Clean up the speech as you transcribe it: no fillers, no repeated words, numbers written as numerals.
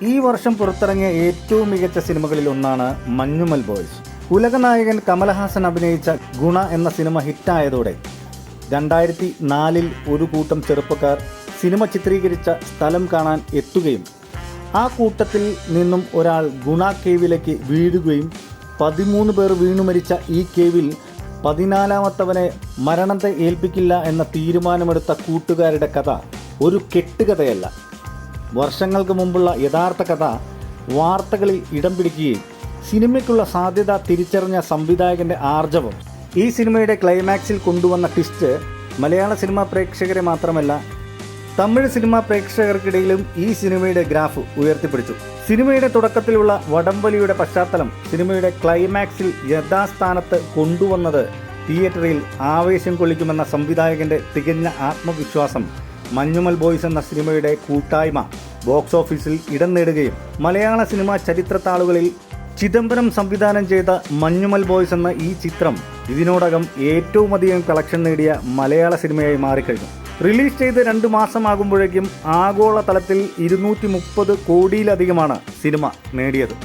ഈ വർഷം പുറത്തിറങ്ങിയ ഏറ്റവും മികച്ച സിനിമകളിൽ ഒന്നാണ് മഞ്ഞുമൽ ബോയ്സ്. ഉലകനായകൻ കമലഹാസൻ അഭിനയിച്ച ഗുണ എന്ന സിനിമ ഹിറ്റായതോടെ 2004 ഒരു കൂട്ടം ചെറുപ്പക്കാർ സിനിമ ചിത്രീകരിച്ച സ്ഥലം കാണാൻ എത്തുകയും ആ കൂട്ടത്തിൽ നിന്നും ഒരാൾ ഗുണ കേവിലേക്ക് വീഴുകയും 13 പേർ വീണു മരിച്ച ഈ കേവിൽ 14-മത്തവനെ മരണത്തെ ഏൽപ്പിക്കില്ല എന്ന തീരുമാനമെടുത്ത കൂട്ടുകാരുടെ കഥ ഒരു കെട്ടുകഥയല്ല. വർഷങ്ങൾക്ക് മുമ്പുള്ള യഥാർത്ഥ കഥ വാർത്തകളിൽ ഇടം പിടിക്കുകയും സിനിമയ്ക്കുള്ള സാധ്യത തിരിച്ചറിഞ്ഞ സംവിധായകൻ്റെ ആർജവം ഈ സിനിമയുടെ ക്ലൈമാക്സിൽ കൊണ്ടുവന്ന ട്വിസ്റ്റ് മലയാള സിനിമാ പ്രേക്ഷകരെ മാത്രമല്ല തമിഴ് സിനിമാ പ്രേക്ഷകർക്കിടയിലും ഈ സിനിമയുടെ ഗ്രാഫ് ഉയർത്തിപ്പിടിച്ചു. സിനിമയുടെ തുടക്കത്തിലുള്ള വടംവലിയുടെ പശ്ചാത്തലം സിനിമയുടെ ക്ലൈമാക്സിൽ യഥാസ്ഥാനത്ത് കൊണ്ടുവന്നത് തിയേറ്ററിൽ ആവേശം കൊള്ളിക്കുമെന്ന സംവിധായകൻ്റെ തികഞ്ഞ ആത്മവിശ്വാസം മഞ്ഞുമൽ ബോയ്സ് എന്ന സിനിമയുടെ കൂട്ടായ്മ ബോക്സ് ഓഫീസിൽ ഇടം നേടുകയും മലയാള സിനിമാ ചരിത്രത്താളുകളിൽ ചിദംബരം സംവിധാനം ചെയ്ത മഞ്ഞുമൽ ബോയ്സ് എന്ന ഈ ചിത്രം ഇതിനോടകം ഏറ്റവും അധികം കളക്ഷൻ നേടിയ മലയാള സിനിമയായി മാറിക്കഴിഞ്ഞു. റിലീസ് ചെയ്ത് 2 മാസമാകുമ്പോഴേക്കും ആഗോള തലത്തിൽ 230 കോടിയിലധികമാണ് സിനിമ നേടിയത്.